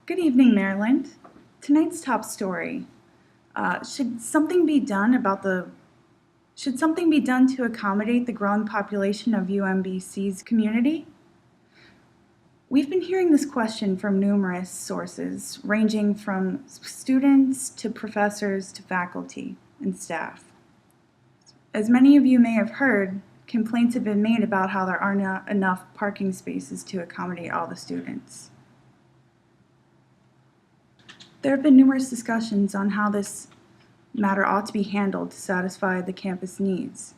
Good evening, Maryland. Tonight's top story. Should something be done to accommodate the growing population of UMBC's community? We've been hearing this question from numerous sources, ranging from students to professors to faculty and staff. As many of you may have heard, complaints have been made about how there are not enough parking spaces to accommodate all the students. There have been numerous discussions on how this matter ought to be handled to satisfy the campus needs.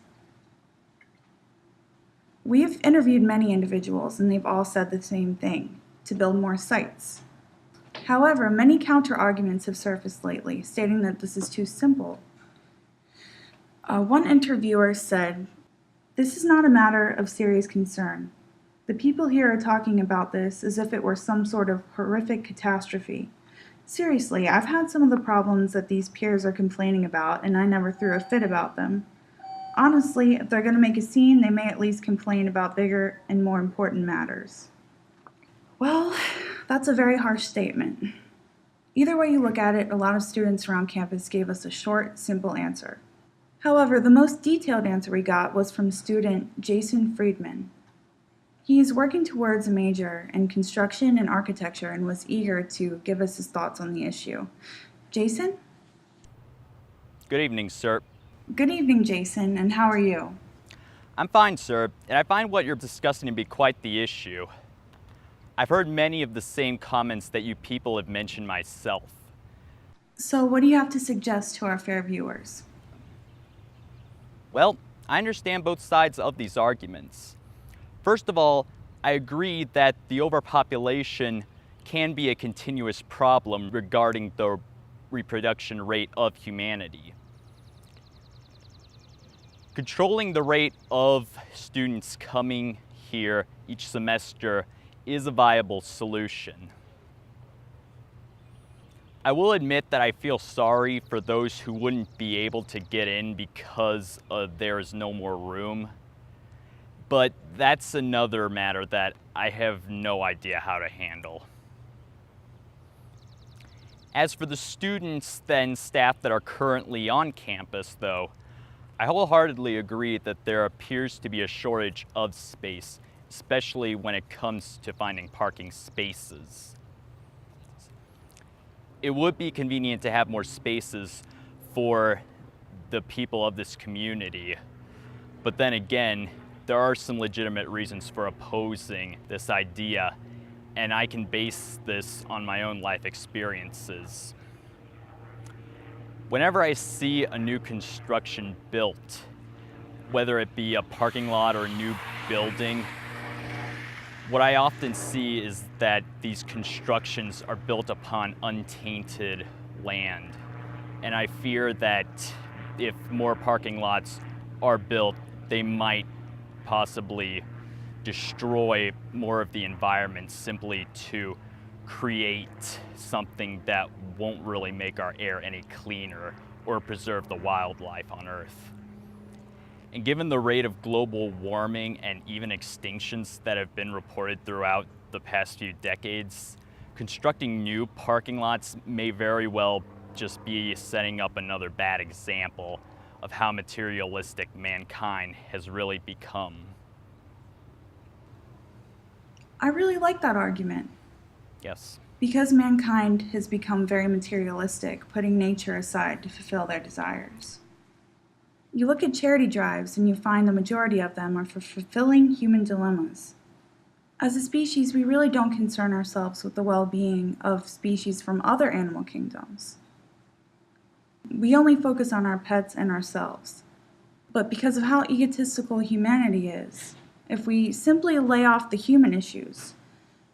We have interviewed many individuals and they've all said the same thing, to build more sites. However, many counter-arguments have surfaced lately, stating that this is too simple. One interviewer said, "This is not a matter of serious concern. The people here are talking about this as if it were some sort of horrific catastrophe. Seriously, I've had some of the problems that these peers are complaining about, and I never threw a fit about them. Honestly, if they're going to make a scene, they may at least complain about bigger and more important matters." Well, that's a very harsh statement. Either way you look at it, a lot of students around campus gave us a short, simple answer. However, the most detailed answer we got was from student Jason Friedman. He is working towards a major in construction and architecture and was eager to give us his thoughts on the issue. Jason? Good evening, sir. Good evening, Jason, and how are you? I'm fine, sir, and I find what you're discussing to be quite the issue. I've heard many of the same comments that you people have mentioned myself. So what do you have to suggest to our fair viewers? Well, I understand both sides of these arguments. First of all, I agree that the overpopulation can be a continuous problem regarding the reproduction rate of humanity. Controlling the rate of students coming here each semester is a viable solution. I will admit that I feel sorry for those who wouldn't be able to get in because there is no more room. But that's another matter that I have no idea how to handle. As for the students and staff that are currently on campus, though, I wholeheartedly agree that there appears to be a shortage of space, especially when it comes to finding parking spaces. It would be convenient to have more spaces for the people of this community, but then again, there are some legitimate reasons for opposing this idea, and I can base this on my own life experiences. Whenever I see a new construction built, whether it be a parking lot or a new building, what I often see is that these constructions are built upon untainted land. And I fear that if more parking lots are built, they might possibly destroy more of the environment simply to create something that won't really make our air any cleaner or preserve the wildlife on Earth. And given the rate of global warming and even extinctions that have been reported throughout the past few decades, constructing new parking lots may very well just be setting up another bad example of how materialistic mankind has really become. I really like that argument. Yes. Because mankind has become very materialistic, putting nature aside to fulfill their desires. You look at charity drives and you find the majority of them are for fulfilling human dilemmas. As a species, we really don't concern ourselves with the well-being of species from other animal kingdoms. We only focus on our pets and ourselves. But because of how egotistical humanity is, if we simply lay off the human issues,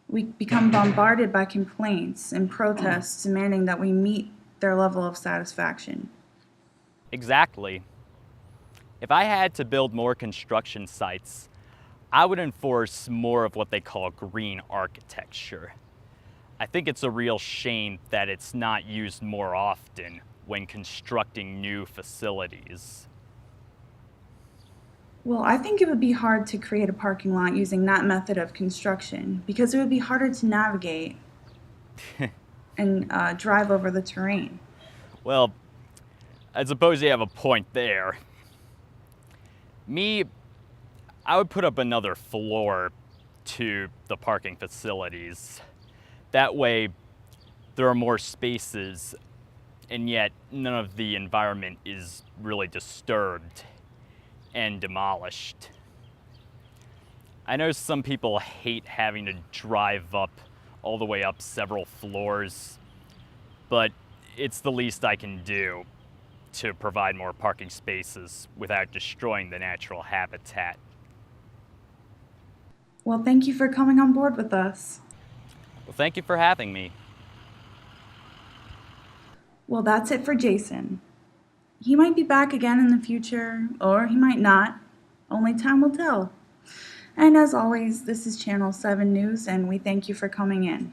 we become bombarded by complaints and protests demanding that we meet their level of satisfaction. Exactly. If I had to build more construction sites, I would enforce more of what they call green architecture. I think it's a real shame that it's not used more often when constructing new facilities. Well, I think it would be hard to create a parking lot using that method of construction because it would be harder to navigate. and drive over the terrain. Well, I suppose you have a point there. I would put up another floor to the parking facilities. That way, there are more spaces, and yet none of the environment is really disturbed and demolished. I know some people hate having to drive up all the way up several floors, but it's the least I can do to provide more parking spaces without destroying the natural habitat. Well, thank you for coming on board with us. Well, thank you for having me. Well, that's it for Jason. He might be back again in the future, or he might not. Only time will tell. And as always, this is Channel 7 News, and we thank you for coming in.